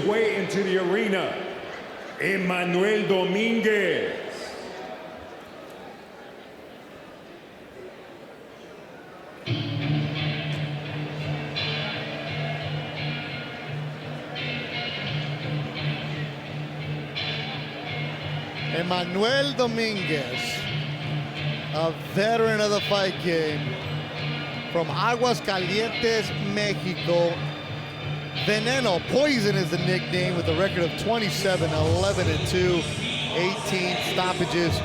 way into the arena, Emmanuel Dominguez. Emmanuel Dominguez, a veteran of the fight game, from Aguascalientes, Mexico. Veneno, Poison is the nickname, with a record of 27-11-2, 18 stoppages.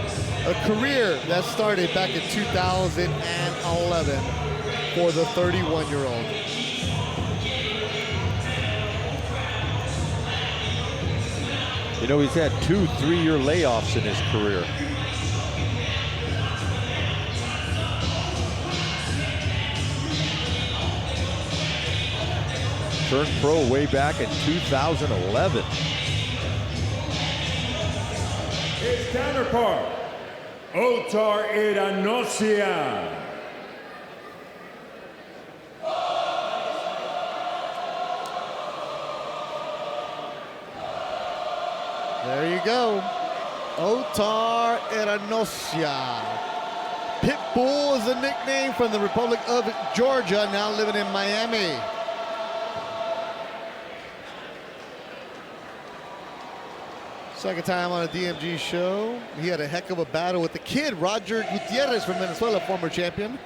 A career that started back in 2011 for the 31-year-old. You know, he's had 2 3-year layoffs in his career. Turned pro way back in 2011. His counterpart, Otar Eranosyan. There you go, Otar Eranosyan. Pitbull is the nickname, from the Republic of Georgia, now living in Miami. Second time on a DMG show. He had a heck of a battle with the kid, Roger Gutierrez from Venezuela, former champion.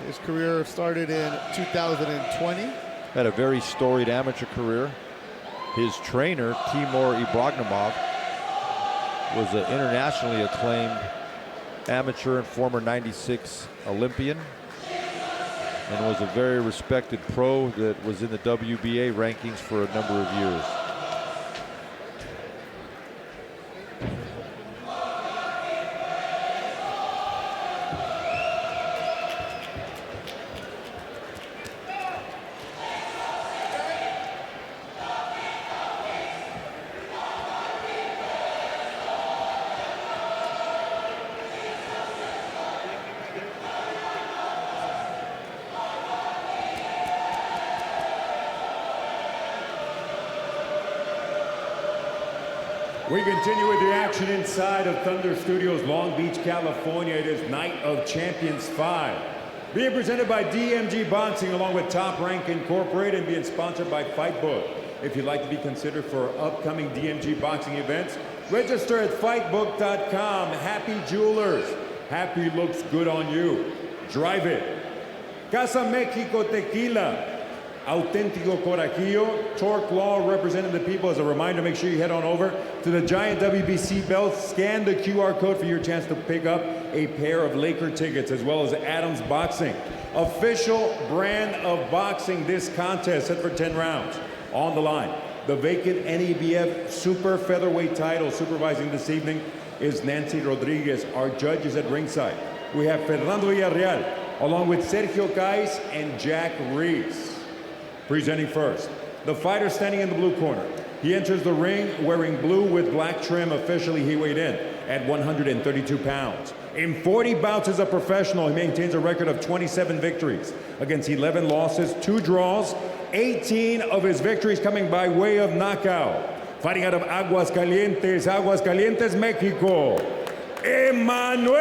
His career started in 2020. Had a very storied amateur career. His trainer, Timur Ibragimov, was an internationally acclaimed amateur and former '96 Olympian, and was a very respected pro that was in the WBA rankings for a number of years. We continue with the action inside of Thunder Studios, Long Beach, California. It is Night of Champions 5. Being presented by DMG Boxing, along with Top Rank Incorporated, and being sponsored by Fightbook. If you'd like to be considered for upcoming DMG Boxing events, register at fightbook.com. Happy Jewelers. Happy looks good on you. Drive it. Casa Mexico Tequila. Auténtico Corajillo, Torque Law, representing the people. As a reminder, make sure you head on over to the Giant WBC belt, scan the QR code for your chance to pick up a pair of Laker tickets, as well as Adams Boxing. Official brand of boxing, this contest set for 10 rounds. On the line, the vacant NABF Super Featherweight title. Supervising this evening is Nancy Rodriguez. Our judge is at ringside. We have Fernando Villarreal, along with Sergio Cais and Jack Reese. Presenting first, the fighter standing in the blue corner. He enters the ring wearing blue with black trim. Officially, he weighed in at 132 pounds. In 40 bouts as a professional, he maintains a record of 27 victories against 11 losses, 2 draws, 18 of his victories coming by way of knockout. Fighting out of Aguascalientes, Mexico, Emmanuel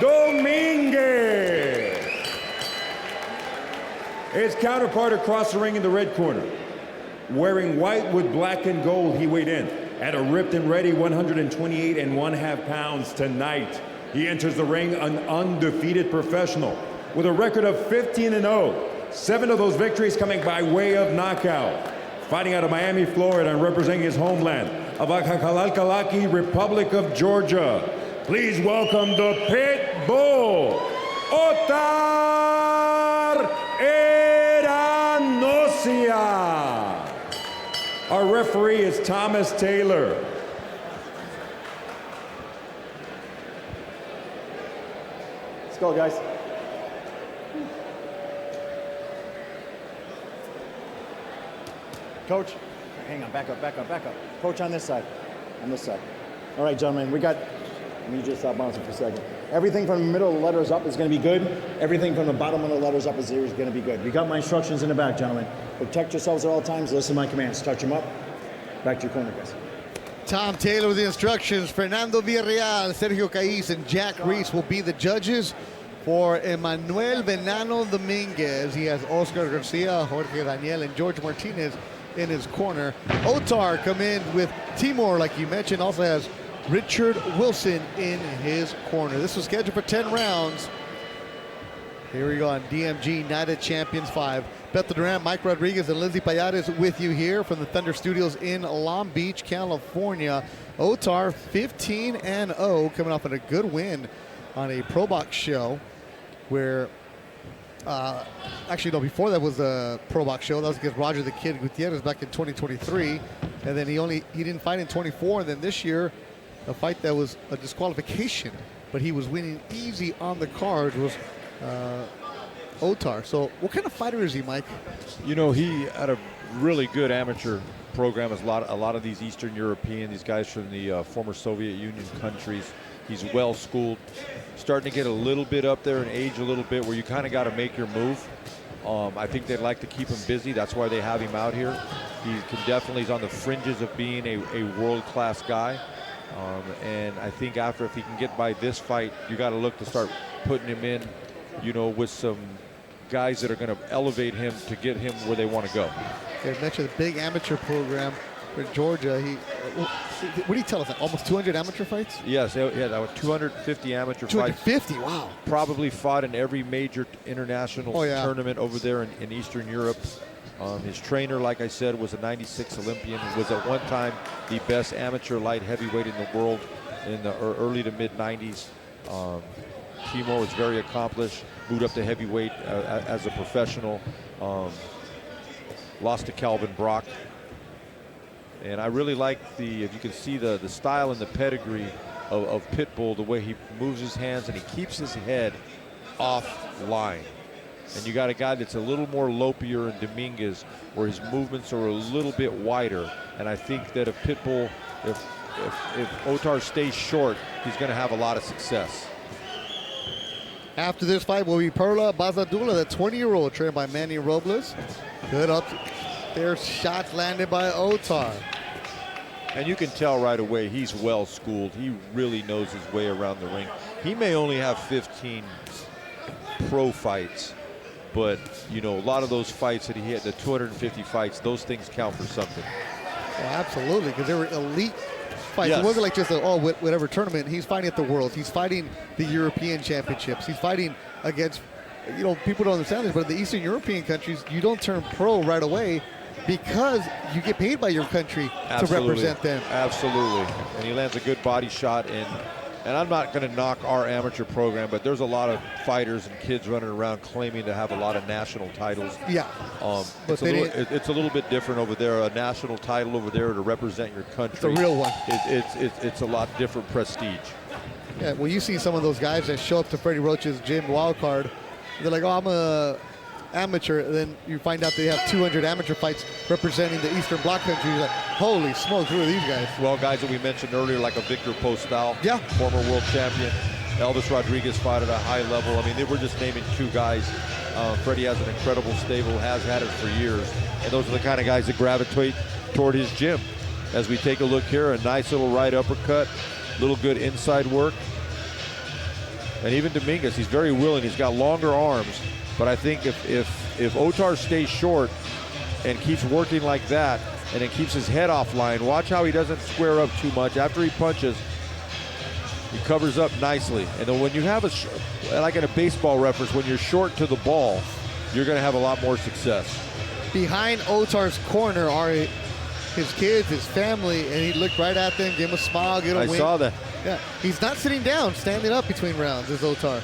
Dominguez. His counterpart across the ring in the red corner. Wearing white with black and gold, he weighed in at a ripped and ready 128.5 pounds tonight. He enters the ring an undefeated professional with a record of 15-0. 7 of those victories coming by way of knockout. Fighting out of Miami, Florida, and representing his homeland of Akakalkalaki, Republic of Georgia. Please welcome the Pit Bull, Otar Eranosyan. Our referee is Thomas Taylor. Let's go, guys. Coach, hang on, back up. Coach, on this side. On this side. All right, gentlemen, we got Let me just stop bouncing for a second. Everything from the middle of the letters up is going to be good. Everything from the bottom of the letters up is going to be good. You got my instructions in the back, gentlemen. Protect yourselves at all times. Listen to my commands. Touch them up. Back to your corner, guys. Tom Taylor with the instructions. Fernando Villarreal, Sergio Caiz, and Jack Reese will be the judges. For Emmanuel Dominguez, he has Oscar Garcia, Jorge Daniel, and George Martinez in his corner. Otar come in with Timur, like you mentioned, also has Richard Wilson in his corner. This was scheduled for 10 rounds. Here we go on DMG Night of Champions 5. Beto Duran, Mike Rodriguez, and Lindsay Payares with you here from the Thunder Studios in Long Beach, California. Otar 15-0, coming off of a good win on a Pro Box show where, actually no, before that was a Pro Box show. That was against Roger the Kid Gutierrez back in 2023. And then he didn't fight in 24. And then this year, a fight that was a disqualification, but he was winning easy on the card was Otar. So what kind of fighter is he, Mike? You know, he had a really good amateur program. As a lot of these Eastern European, these guys from the former Soviet Union countries. He's well schooled, starting to get a little bit up there in age a little bit where you kind of got to make your move. I think they'd like to keep him busy. That's why they have him out here. He's on the fringes of being a world-class guy. And I think if he can get by this fight, you got to look to start putting him in, you know, with some guys that are going to elevate him to get him where they want to go. They mentioned the big amateur program for Georgia. What do you tell us? Like almost 200 amateur fights? Yes, that was 250 amateur 250, fights. wow. Probably fought in every major international tournament over there in Eastern Europe. His trainer, like I said, was a 96 Olympian. Was at one time the best amateur light heavyweight in the world in the early to mid 90s. Timur was very accomplished. Moved up to heavyweight as a professional. Lost to Calvin Brock. And I really like if you can see the style and the pedigree of Pitbull, the way he moves his hands and he keeps his head off line. And you got a guy that's a little more lopier in Dominguez, where his movements are a little bit wider. And I think that if Pitbull, if Otar stays short, he's going to have a lot of success. After this fight will be Perla Bazadula, the 20-year-old, trained by Manny Robles. Good up there shots landed by Otar. And you can tell right away he's well schooled. He really knows his way around the ring. He may only have 15 pro fights, but you know, a lot of those fights that he had, the 250 fights, those things count for something. Well, absolutely, because they were elite fights. Yes. It wasn't like just whatever tournament. He's fighting at the Worlds. He's fighting the European Championships. He's fighting against, you know, people don't understand this, but in the Eastern European countries, you don't turn pro right away because you get paid by your country to represent them. Absolutely. And he lands a good body shot. And I'm not going to knock our amateur program, but there's a lot of fighters and kids running around claiming to have a lot of national titles. Yeah. It's a little bit different over there. A national title over there to represent your country. It's a real one. It's a lot different prestige. Yeah, well, you see some of those guys that show up to Freddie Roach's gym wildcard. They're like, oh, I'm a amateur. And then you find out they have 200 amateur fights representing the Eastern Bloc countries. You're like, holy smokes, who are these guys? Well, guys that we mentioned earlier, like a Victor Postal, yeah, former world champion. Elvis Rodriguez fought at a high level. I mean, we're just naming two guys. Freddie has an incredible stable, has had it for years. And those are the kind of guys that gravitate toward his gym. As we take a look here, a nice little right uppercut, little good inside work. And even Dominguez, he's very willing. He's got longer arms. But I think if Otar stays short and keeps working like that and then keeps his head offline, watch how he doesn't square up too much. After he punches, he covers up nicely. And then when you have like in a baseball reference, when you're short to the ball, you're going to have a lot more success. Behind Otar's corner are his kids, his family, and he looked right at them, give him a smile, get a wink. I saw that. Yeah, he's not sitting down, standing up between rounds, is Otar.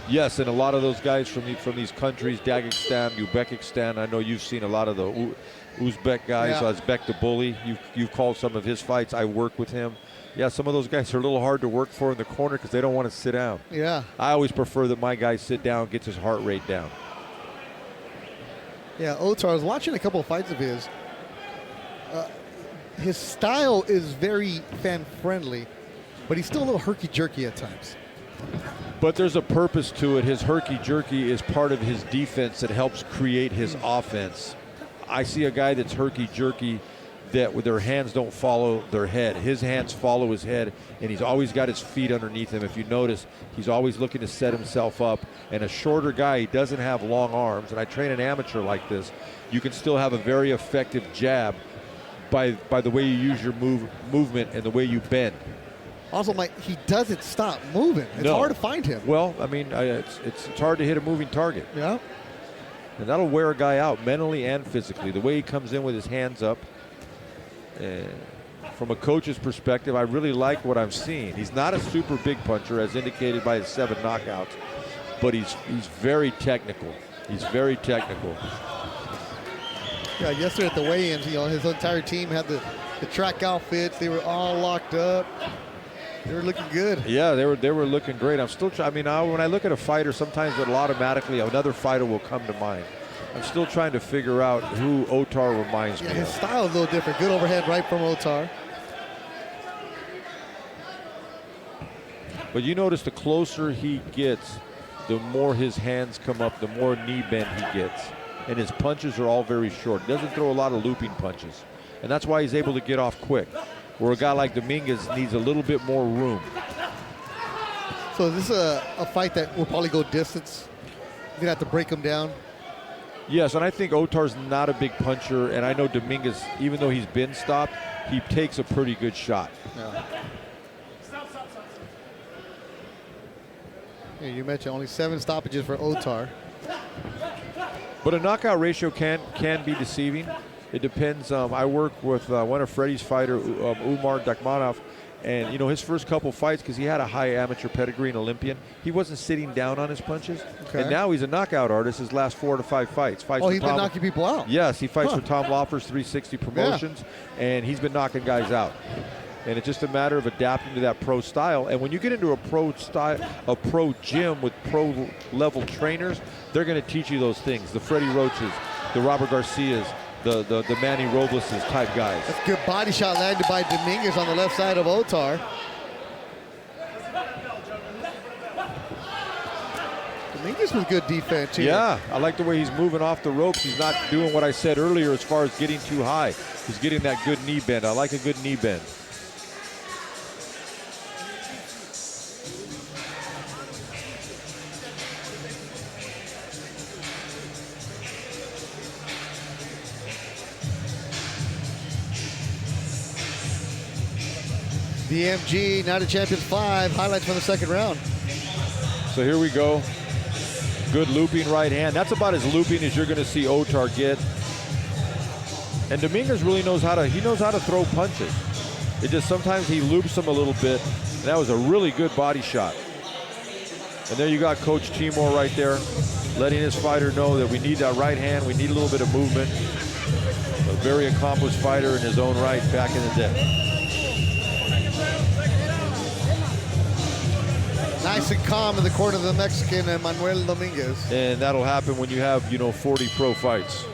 Yes, and a lot of those guys from these countries, Dagestan, Uzbekistan. I know you've seen a lot of the Uzbek guys. Yeah. Uzbek the Bully. You've called some of his fights. I work with him. Yeah, some of those guys are a little hard to work for in the corner because they don't want to sit down. Yeah. I always prefer that my guy sit down, gets his heart rate down. Yeah, Otar, I was watching a couple of fights of his. His style is very fan-friendly. but he's still a little herky-jerky at times. But there's a purpose to it. His herky-jerky is part of his defense that helps create his offense. I see a guy that's herky-jerky that with their hands don't follow their head. His hands follow his head, and he's always got his feet underneath him. If you notice, he's always looking to set himself up. And a shorter guy, he doesn't have long arms, and I train an amateur like this, you can still have a very effective jab by the way you use your movement and the way you bend. Also, Mike, he doesn't stop moving. It's hard to find him. Well, I mean, it's hard to hit a moving target. Yeah. And that'll wear a guy out mentally and physically. The way he comes in with his hands up. And from a coach's perspective, I really like what I'm seeing. He's not a super big puncher, as indicated by his 7 knockouts, but he's very technical. He's very technical. Yeah, yesterday at the weigh-ins, his entire team had the track outfits. They were all locked up. They were looking good. Yeah, they were looking great. I'm still trying. I mean, when I look at a fighter, sometimes it'll automatically another fighter will come to mind. I'm still trying to figure out who Otar reminds me his of. style is a little different. Good overhead right from Otar. But you notice the closer he gets, the more his hands come up, the more knee bend he gets. And his punches are all very short. He doesn't throw a lot of looping punches. And that's why he's able to get off quick. Where a guy like Dominguez needs a little bit more room. So is this a fight that will probably go distance? You're gonna have to break him down. Yes, and I think Otar's not a big puncher, and I know Dominguez, even though he's been stopped, he takes a pretty good shot. Yeah. Yeah, you mentioned only 7 stoppages for Otar. But a knockout ratio can be deceiving. It depends. I work with one of Freddie's fighter, Umar Dakmanov, and his first couple fights, because he had a high amateur pedigree and Olympian, he wasn't sitting down on his punches. Okay. And now he's a knockout artist. His last 4 to 5 fights. Oh, he's been knocking people out. Yes, he fights for Tom Loffer's 360 Promotions, and he's been knocking guys out. And it's just a matter of adapting to that pro style. And when you get into a pro gym with pro level trainers, they're going to teach you those things. The Freddie Roaches, the Robert Garcias, the Manny Robles type guys. That's a good body shot landed by Dominguez on the left side of Otar. Dominguez with good defense here. Yeah, I like the way he's moving off the ropes. He's not doing what I said earlier as far as getting too high. He's getting that good knee bend. I like a good knee bend. DMG, now to Champions 5. Highlights from the second round. So here we go. Good looping right hand. That's about as looping as you're going to see Otar get. And Dominguez really knows how to throw punches. It just sometimes he loops them a little bit. And that was a really good body shot. And there you got Coach Timur right there, letting his fighter know that we need that right hand. We need a little bit of movement. A very accomplished fighter in his own right back in the day. Nice and calm in the corner of the Mexican, Emmanuel Dominguez. And that'll happen when you have, 40 pro fights.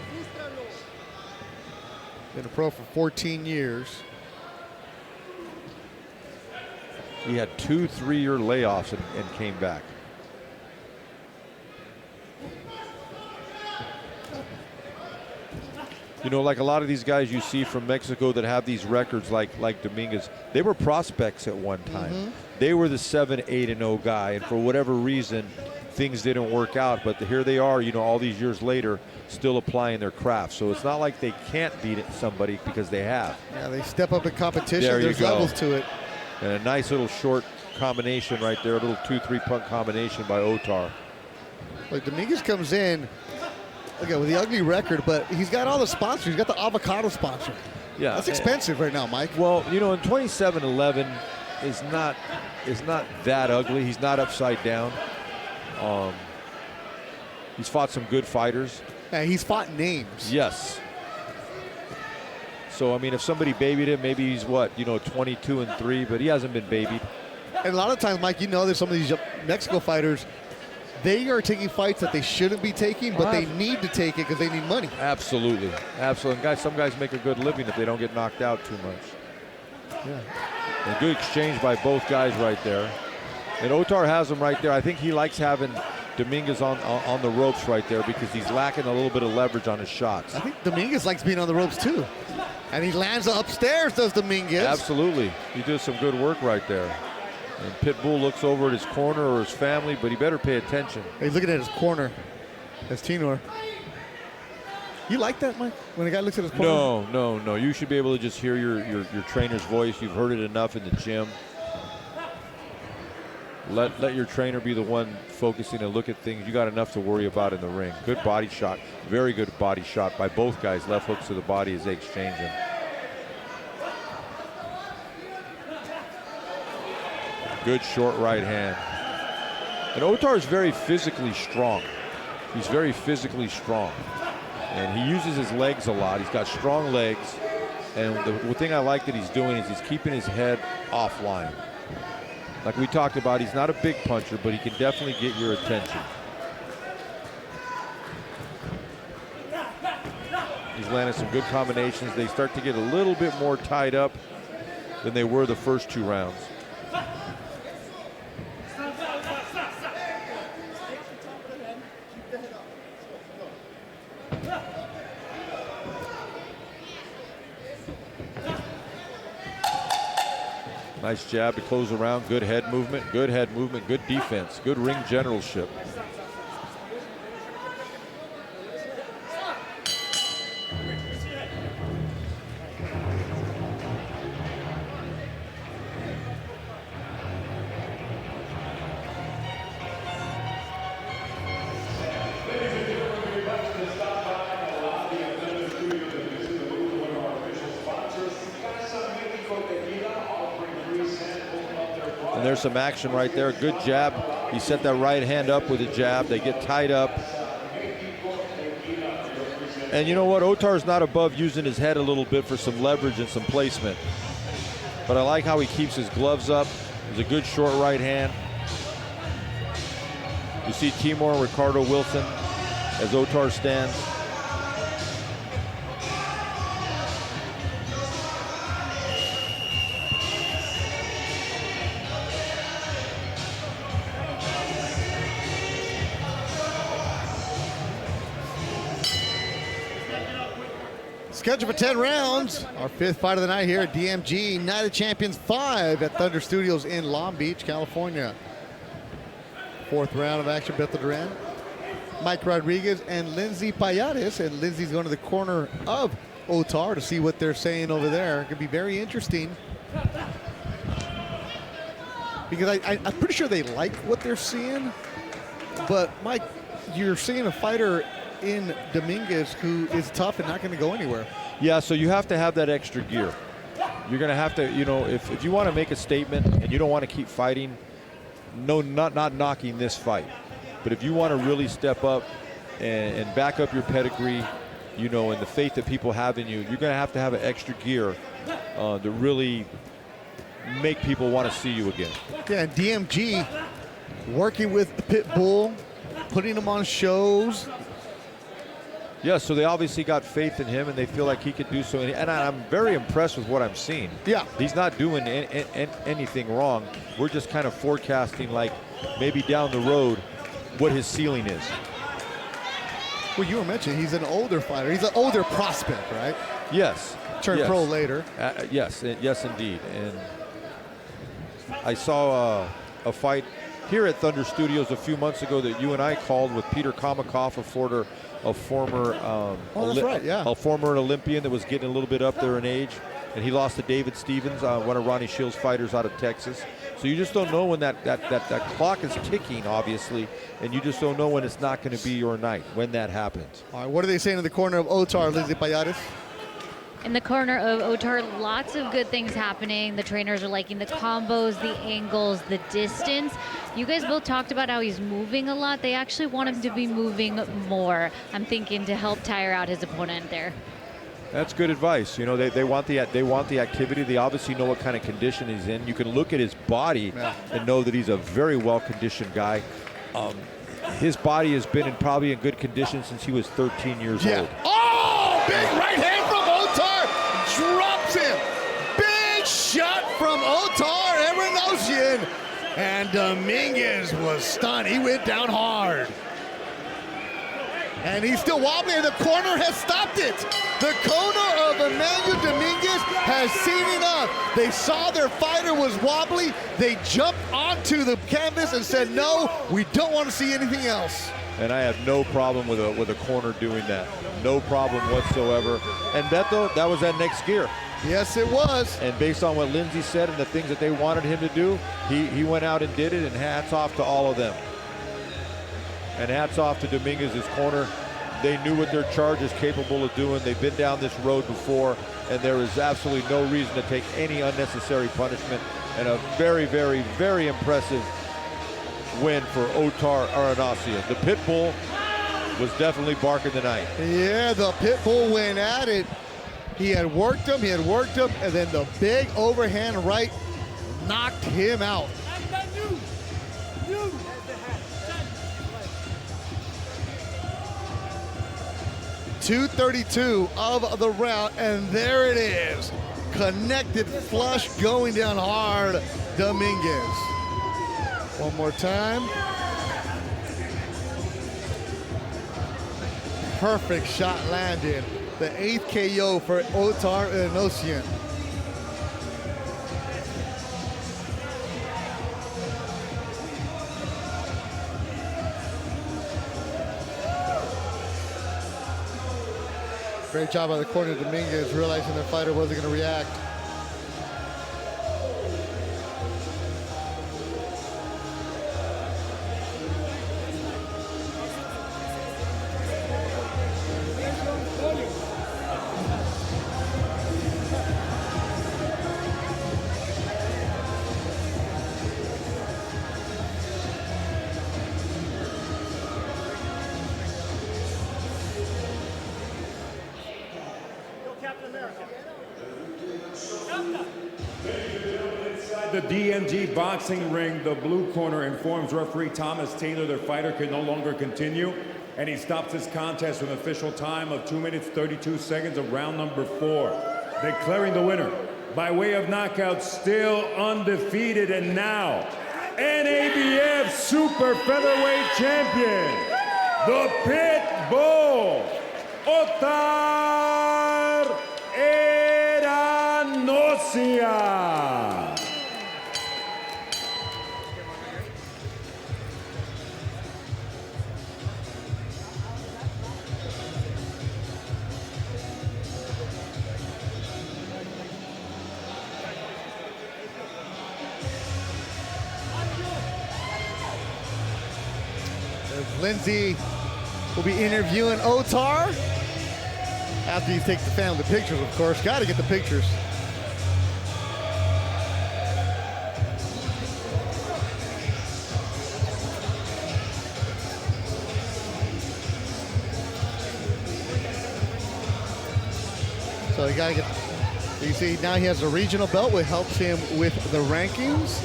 Been a pro for 14 years. He had 2 3-year layoffs and came back. Like a lot of these guys you see from Mexico that have these records like Dominguez, they were prospects at one time. Mm-hmm. They were the 7-8-0 guy, and for whatever reason, things didn't work out. But here they are, all these years later, still applying their craft. So it's not like they can't beat somebody because they have. Yeah, they step up in competition. There There's levels to it. And a nice little short combination right there, a little 2-3 punt combination by Otar. Like Dominguez comes in, okay, with the ugly record, but he's got all the sponsors. He's got the avocado sponsor. Yeah, that's expensive right now, Mike. Well, in 27-11 is not that ugly. He's not upside down. He's fought some good fighters. Yeah, he's fought names. Yes. So I mean, if somebody babied him, maybe he's 22-3, but he hasn't been babied. And a lot of times, Mike, there's some of these Mexico fighters. They are taking fights that they shouldn't be taking, but they need to take it because they need money. Absolutely. Some guys make a good living if they don't get knocked out too much. Yeah. A good exchange by both guys right there. And Otar has him right there. I think he likes having Dominguez on the ropes right there because he's lacking a little bit of leverage on his shots. I think Dominguez likes being on the ropes too. And he lands upstairs, does Dominguez. Absolutely. He does some good work right there. And Pitbull looks over at his corner or his family, but he better pay attention. He's looking at his corner. That's Tinor. You like that, Mike? When a guy looks at his corner? No. You should be able to just hear your trainer's voice. You've heard it enough in the gym. Let your trainer be the one focusing and look at things. You got enough to worry about in the ring. Good body shot. Very good body shot by both guys. Left hooks to the body as they exchange them. Good short right hand. And Otar is very physically strong. He's very physically strong. And he uses his legs a lot. He's got strong legs. And the thing I like that he's doing is he's keeping his head offline. Like we talked about, he's not a big puncher, but he can definitely get your attention. He's landing some good combinations. They start to get a little bit more tied up than they were the first 2 rounds. Nice jab to close around. Good head movement, good defense, good ring generalship. And there's some action right there. Good jab. He set that right hand up with a jab. They get tied up. And you know what? Otar's not above using his head a little bit for some leverage and some placement. But I like how he keeps his gloves up. It's a good short right hand. You see Timur and Ricardo Wilson as Otar stands. Scheduled for 10 rounds. Our 5th fight of the night here at DMG Night of Champions 5 at Thunder Studios in Long Beach, California. 4th round of action, Beto Duran, Mike Rodriguez, and Lindsey Payares. And Lindsey's going to the corner of Otar to see what they're saying over there. It could be very interesting. Because I'm pretty sure they like what they're seeing. But, Mike, you're seeing a fighter in Dominguez who is tough and not going to go anywhere. Yeah, so you have to have that extra gear. You're going to have to, you know, if you want to make a statement and you don't want to keep fighting, not knocking this fight. But if you want to really step up and back up your pedigree, you know, and the faith that people have in you, you're going to have an extra gear to really make people want to see you again. Yeah, DMG working with Pitbull, putting him on shows. Yeah, so they obviously got faith in him, and they feel like he could do so. And I'm very impressed with what I'm seeing. Yeah. He's not doing anything wrong. We're just kind of forecasting, like, maybe down the road what his ceiling is. Well, you were mentioning he's an older fighter. He's an older prospect, right? Yes. Turn pro later. Yes, indeed. And I saw a fight here at Thunder Studios a few months ago that you and I called with Peter Kamikoff, a former a former Olympian that was getting a little bit up there in age, and he lost to David Stevens, one of Ronnie Shields' fighters out of Texas. So you just don't know when that clock is ticking, obviously, and you just don't know when it's not going to be your night, when that happens. All right, what are they saying in the corner of Otar, Lindsey Payares? In the corner of Otar, lots of good things happening. The trainers are liking the combos, the angles, the distance. You guys both talked about how he's moving a lot. They actually want him to be moving more, I'm thinking, to help tire out his opponent there. That's good advice. You know, they want the activity. They obviously know what kind of condition he's in. You can look at his body and know that he's a very well-conditioned guy. His body has been probably in good condition since he was 13 years old. Oh, big right hand from Otar. Drops him. Big shot from Otar. And Dominguez was stunned. He went down hard. And he's still wobbling, and the corner has stopped it. The corner of Emmanuel Dominguez has seen enough. They saw their fighter was wobbly. They jumped onto the canvas and said, no, we don't want to see anything else. And I have no problem with a corner doing that. No problem whatsoever. And Beto, that was that next gear. Yes, it was. And based on what Lindsay said and the things that they wanted him to do, he went out and did it, and hats off to all of them. And hats off to Dominguez's corner. They knew what their charge is capable of doing. They've been down this road before, and there is absolutely no reason to take any unnecessary punishment. And a very, very, very impressive win for Otar Eranosyan. The pit bull was definitely barking tonight. Yeah, the pit bull went at it. He had worked him, and then the big overhand right knocked him out. 2:32 of the round, and there it is. Connected flush, going down hard, Dominguez. One more time. Perfect shot landed. The 8th KO for Otar Eranosyan. Great job by the corner. Dominguez realizing the fighter wasn't going to react. The DMG boxing ring, the blue corner informs referee Thomas Taylor their fighter can no longer continue, and he stops his contest with an official time of 2 minutes 32 seconds of round number 4, declaring the winner by way of knockout, still undefeated, and now NABF Super Featherweight Champion, the Pit Bull, Otar Eranosyan. Lindsay will be interviewing Otar after you take the family pictures, of course. Got to get the pictures. So you got to get, you see now he has a regional belt, which helps him with the rankings.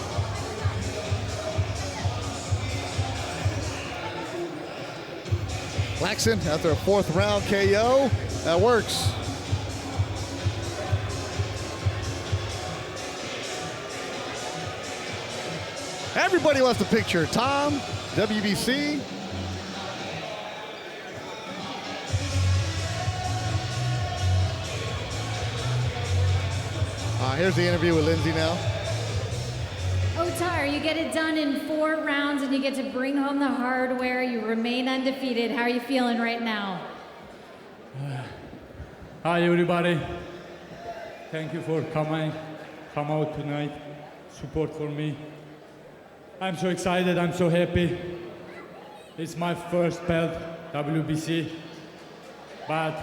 Laxon after a 4th round KO. That works. Everybody wants the picture. Tom, WBC. Here's the interview with Lindsay now. Otar, you get it done in 4 rounds and you get to bring home the hardware. You remain undefeated. How are you feeling right now? Hi, everybody. Thank you for come out tonight, support for me. I'm so excited, I'm so happy. It's my first belt, WBC, but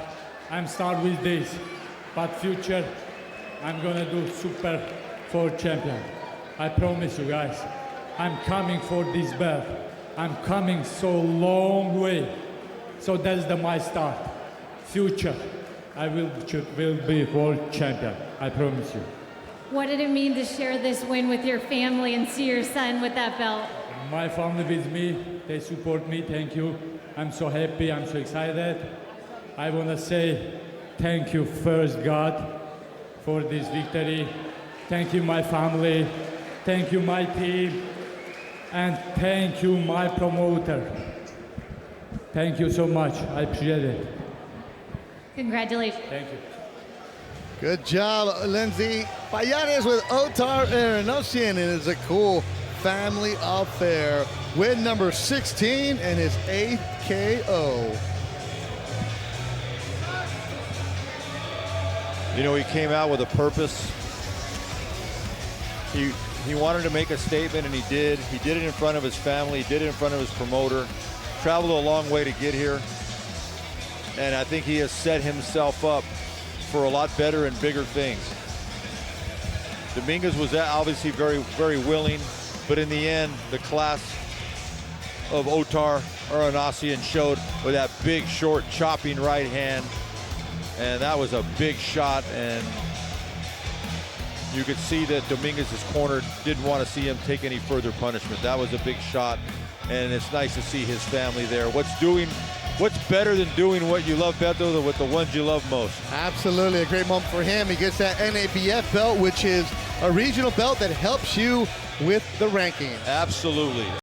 I'm start with this. But future, I'm gonna do Super 4 champion. I promise you guys, I'm coming for this belt. I'm coming so long way. So that's my start. Future, I will be world champion. I promise you. What did it mean to share this win with your family and see your son with that belt? My family with me, they support me, thank you. I'm so happy, I'm so excited. I want to say thank you first, God, for this victory. Thank you, my family. Thank you, my team. And thank you, my promoter. Thank you so much. I appreciate it. Congratulations. Thank you. Good job, Lindsay. Payares with Otar Eranosyan. It is a cool family affair. Win number 16 and his 8th KO. You know, he came out with a purpose. He wanted to make a statement, and he did. He did it in front of his family. He did it in front of his promoter. Traveled a long way to get here. And I think he has set himself up for a lot better and bigger things. Dominguez was obviously very, very willing, but in the end, the class of Otar Eranosyan showed with that big, short, chopping right hand. And that was a big shot, and you could see that Dominguez's corner didn't want to see him take any further punishment. That was a big shot, and it's nice to see his family there. What's better than doing what you love better than with the ones you love most? Absolutely, a great moment for him. He gets that NABF belt, which is a regional belt that helps you with the ranking. Absolutely.